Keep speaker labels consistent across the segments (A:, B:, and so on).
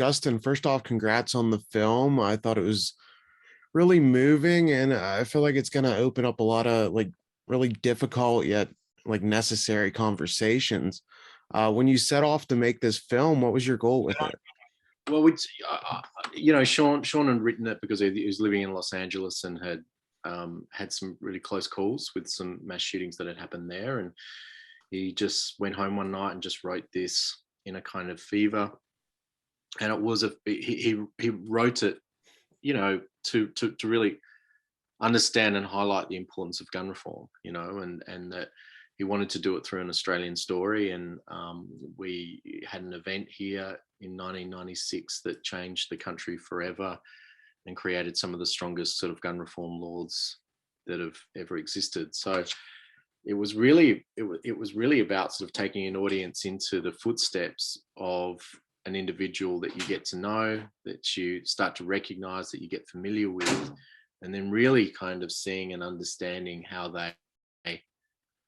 A: Justin, first off, congrats on the film. I thought it was really moving, and I feel like it's going to open up a lot of like really difficult yet like necessary conversations. When you set off to make this film, what was your goal with it?
B: Well, Sean had written it because he was living in Los Angeles and had some really close calls with some mass shootings that had happened there, and he just went home one night and just wrote this in a kind of fever, and he wrote it, to really understand and highlight the importance of gun reform, and that he wanted to do it through an Australian story. And we had an event here in 1996 that changed the country forever and created some of the strongest sort of gun reform laws that have ever existed. So it was really about sort of taking an audience into the footsteps of an individual that you get to know, that you start to recognize, that you get familiar with, and then really kind of seeing and understanding how they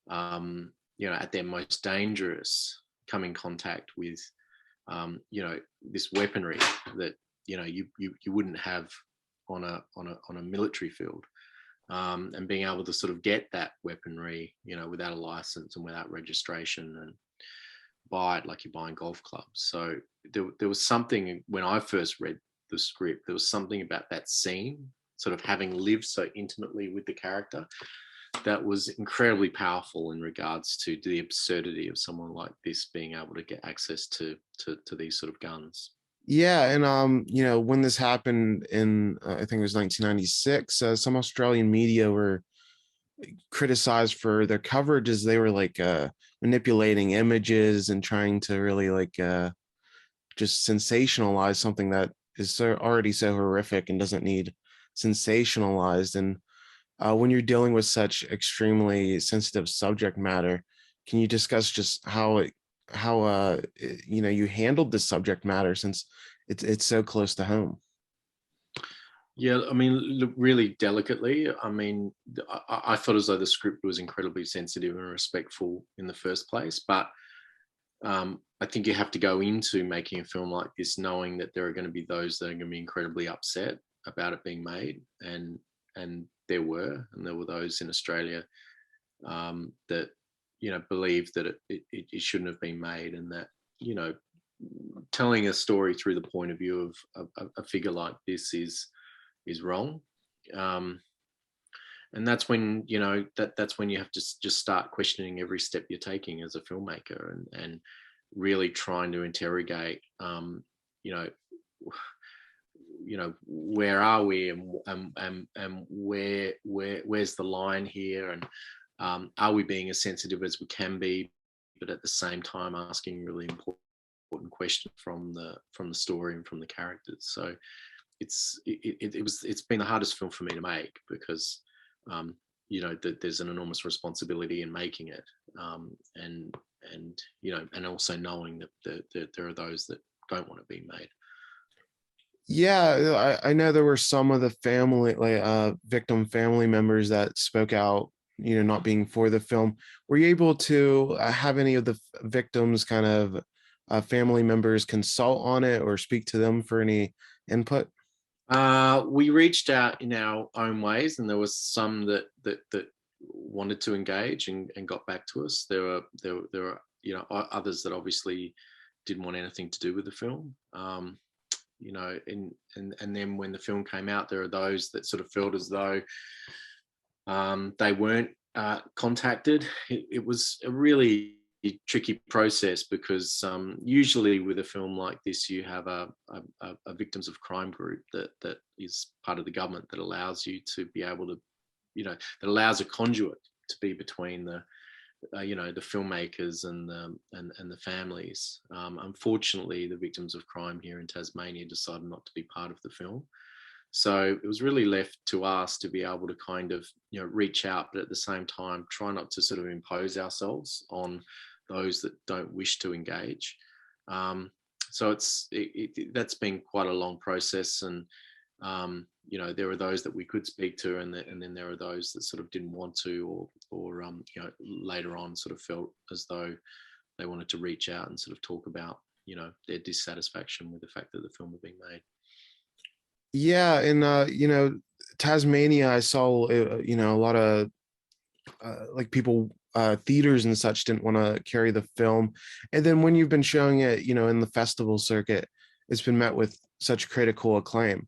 B: at their most dangerous come in contact with this weaponry that you wouldn't have on a military field, and being able to sort of get that weaponry without a license and without registration, and buy it like you're buying golf clubs. So there was something, when I first read the script, there was something about that scene, sort of having lived so intimately with the character, that was incredibly powerful in regards to the absurdity of someone like this being able to get access to these sort of guns.
A: Yeah, and when this happened in I think it was 1996, some Australian media were criticized for their coverage as they were like manipulating images and trying to really like just sensationalize something that is already so horrific and doesn't need sensationalized. And when you're dealing with such extremely sensitive subject matter, can you discuss just how you handled the subject matter, since it's so close to home?
B: Yeah, I mean, look, really delicately. I mean, I felt as though the script was incredibly sensitive and respectful in the first place, but I think you have to go into making a film like this knowing that there are going to be those that are going to be incredibly upset about it being made, and there were those in Australia that believed that it shouldn't have been made, and that telling a story through the point of view of a figure like this is wrong. And that's when that's when you have to just start questioning every step you're taking as a filmmaker, and really trying to interrogate where are we, and where's the line here, and are we being as sensitive as we can be, but at the same time asking really important questions from the story and from the characters. So it's been the hardest film for me to make, because there's an enormous responsibility in making it, and also knowing that there are those that don't want it being made.
A: Yeah, I know there were some of the family, like victim family members that spoke out, not being for the film. Were you able to have any of the victims kind of family members consult on it or speak to them for any input?
B: We reached out in our own ways, and there was some that wanted to engage and got back to us. There were others that obviously didn't want anything to do with the film. And then when the film came out, there are those that sort of felt as though they weren't contacted. It was a really tricky process, because usually with a film like this, you have a victims of crime group that is part of the government, that allows you to be able to, that allows a conduit to be between the filmmakers and the families. Unfortunately, the victims of crime here in Tasmania decided not to be part of the film. So it was really left to us to be able to kind of reach out, but at the same time try not to sort of impose ourselves on those that don't wish to engage. So that's been quite a long process, and there are those that we could speak to, and then there are those that sort of didn't want to, or later on sort of felt as though they wanted to reach out and sort of talk about their dissatisfaction with the fact that the film had been made.
A: Yeah, and Tasmania, I saw a lot of like people, theaters and such didn't want to carry the film, and then when you've been showing it, in the festival circuit, it's been met with such critical acclaim.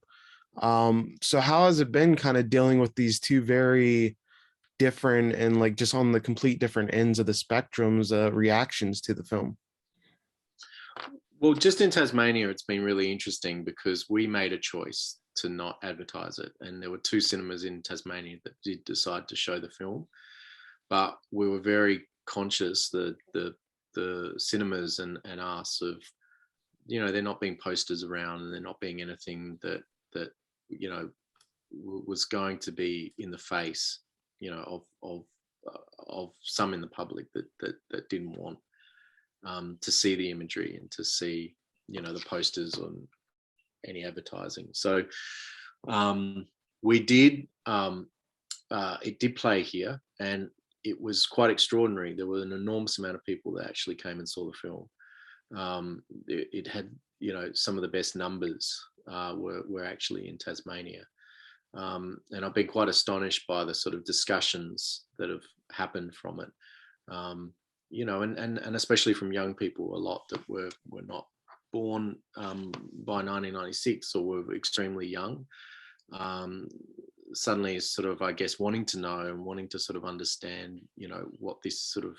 A: So how has it been kind of dealing with these two very different and like just on the complete different ends of the spectrums, reactions to the film?
B: Well, just in Tasmania, it's been really interesting because we made a choice to not advertise it. And there were 2 cinemas in Tasmania that did decide to show the film. But we were very conscious, the cinemas and us, of, there not being posters around, and there not being anything that was going to be in the face, of some in the public that didn't want to see the imagery and to see, the posters on any advertising. So we did, it did play here, and it was quite extraordinary. There was an enormous amount of people that actually came and saw the film. It had, some of the best numbers were actually in Tasmania. And I've been quite astonished by the sort of discussions that have happened from it. And especially from young people, a lot that were not born by 1996 or were extremely young, suddenly sort of, I guess, wanting to know and wanting to sort of understand, what this sort of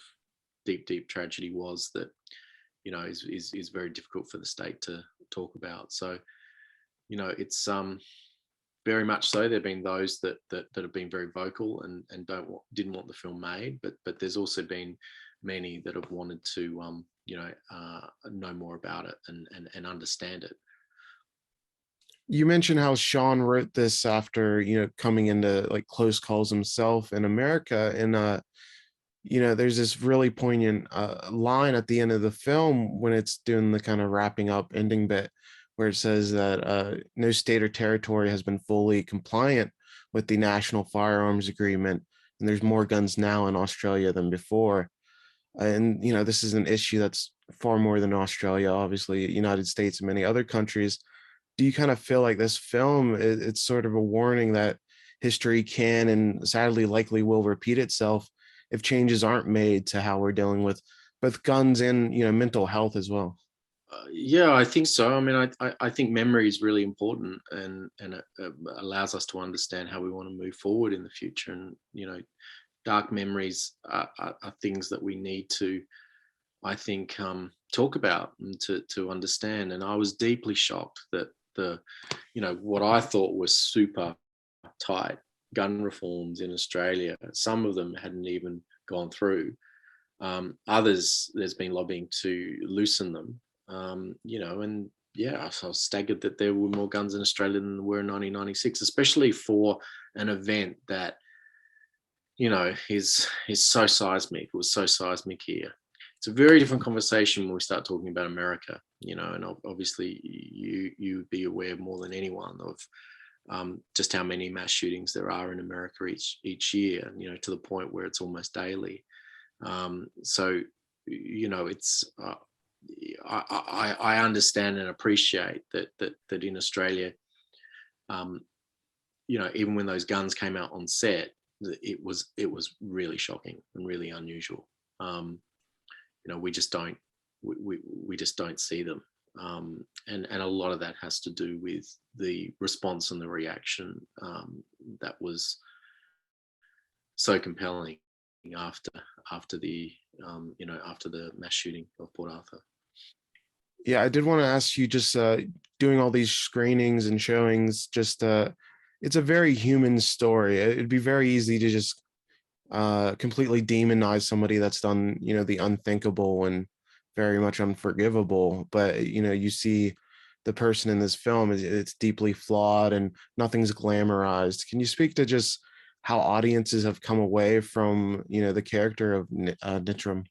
B: deep tragedy was that, is very difficult for the state to talk about. So, it's very much so. There've been those that have been very vocal and didn't want the film made, but there's also been many that have wanted to know more about it and understand it.
A: You mentioned how Sean wrote this after, coming into like close calls himself in America. And, there's this really poignant line at the end of the film when it's doing the kind of wrapping up ending bit where it says that no state or territory has been fully compliant with the National Firearms Agreement. And there's more guns now in Australia than before. And, this is an issue that's far more than Australia, obviously, United States and many other countries. Do you kind of feel like this film, it's sort of a warning that history can and sadly likely will repeat itself if changes aren't made to how we're dealing with both guns and mental health as well?
B: Yeah, I think so. I mean, I think memory is really important, and it allows us to understand how we want to move forward in the future. And dark memories are things that we need to, I think, talk about and to understand. And I was deeply shocked that what I thought was super tight gun reforms in Australia, some of them hadn't even gone through. Others, there's been lobbying to loosen them. And yeah, I was staggered that there were more guns in Australia than there were in 1996, especially for an event that, is so seismic. It was so seismic here. It's a very different conversation when we start talking about America, and obviously you would be aware more than anyone of just how many mass shootings there are in America each year, to the point where it's almost daily. So, it's I understand and appreciate that in Australia, even when those guns came out on set, it was really shocking and really unusual. We just don't we just don't see them, and a lot of that has to do with the response and the reaction that was so compelling after the after the mass shooting of Port Arthur.
A: Yeah, I did want to ask you, just doing all these screenings and showings, just it's a very human story. It'd be very easy to just completely demonize somebody that's done, the unthinkable and very much unforgivable. But, you see the person in this film it's deeply flawed and nothing's glamorized. Can you speak to just how audiences have come away from, the character of Nitram?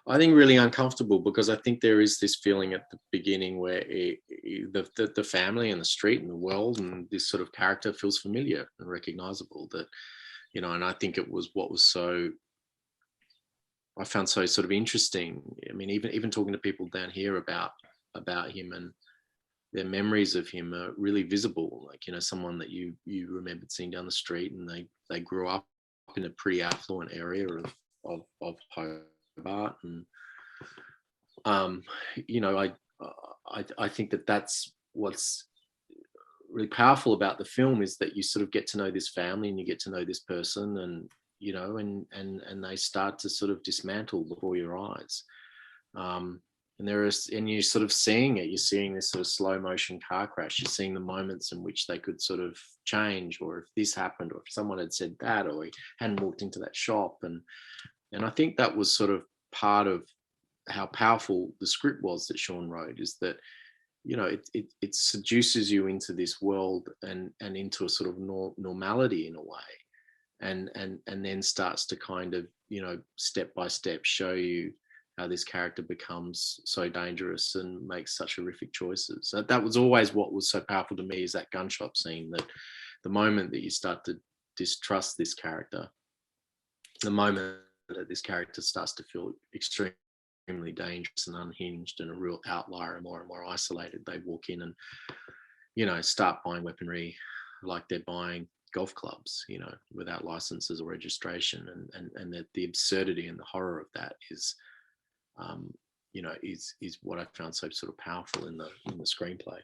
B: I think really uncomfortable, because I think there is this feeling at the beginning where the family and the street and the world and this sort of character feels familiar and recognizable, that, and I think it was what was so I found so sort of interesting. I mean, even talking to people down here about him, and their memories of him are really visible. Like, you know, someone that you remembered seeing down the street, and they grew up in a pretty affluent area of Hobart, and you know, I think that's what's really powerful about the film, is that you sort of get to know this family, and you get to know this person, and you know, and they start to sort of dismantle before your eyes. And you're sort of seeing it. You're seeing this sort of slow motion car crash. You're seeing the moments in which they could sort of change, or if this happened, or if someone had said that, or he hadn't walked into that shop, and I think that was sort of part of how powerful the script was that Sean wrote, is that, you know, it seduces you into this world, and into a sort of normality in a way, and then starts to kind of, you know, step by step show you how this character becomes so dangerous and makes such horrific choices. So that was always what was so powerful to me, is that gunshot scene, that the moment that you start to distrust this character, the moment that this character starts to feel extremely dangerous and unhinged and a real outlier and more isolated, they walk in and, you know, start buying weaponry like they're buying golf clubs, you know, without licenses or registration, and that the absurdity and the horror of that is, you know, is what I found so sort of powerful in the screenplay.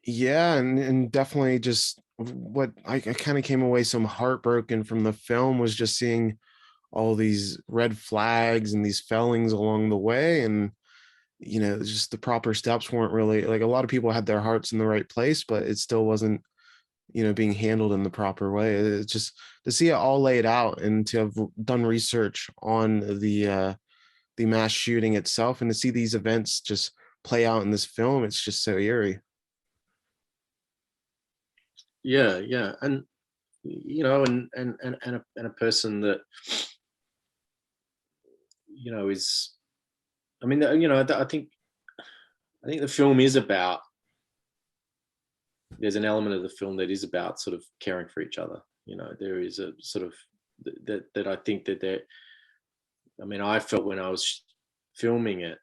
A: Yeah, and definitely just what I kind of came away some heartbroken from the film was just seeing all these red flags and these failings along the way, and you know, just the proper steps weren't really, like, a lot of people had their hearts in the right place, but it still wasn't, you know, being handled in the proper way. It's just to see it all laid out, and to have done research on the mass shooting itself, and to see these events just play out in this film, it's just so eerie.
B: Yeah, and you know, and a person that, you know, is, I mean, you know, I think the film is about, there's an element of the film that is about sort of caring for each other. You know, there is a sort of that I think that there. I mean, I felt when I was filming it,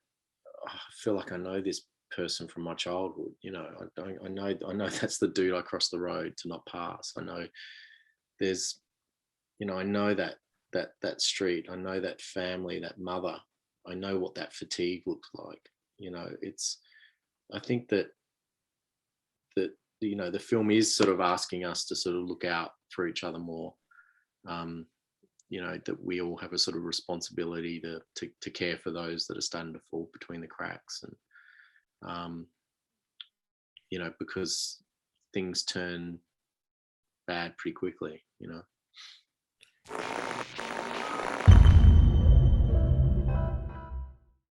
B: I feel like I know this person from my childhood. You know, I know that's the dude I crossed the road to not pass. I know there's, you know, I know that street. I know that family, that mother. I know what that fatigue looks like. You know, it's. I think that, you know, the film is sort of asking us to sort of look out for each other more. Um, you know, that we all have a sort of responsibility to care for those that are starting to fall between the cracks, and you know, because things turn bad pretty quickly, you know.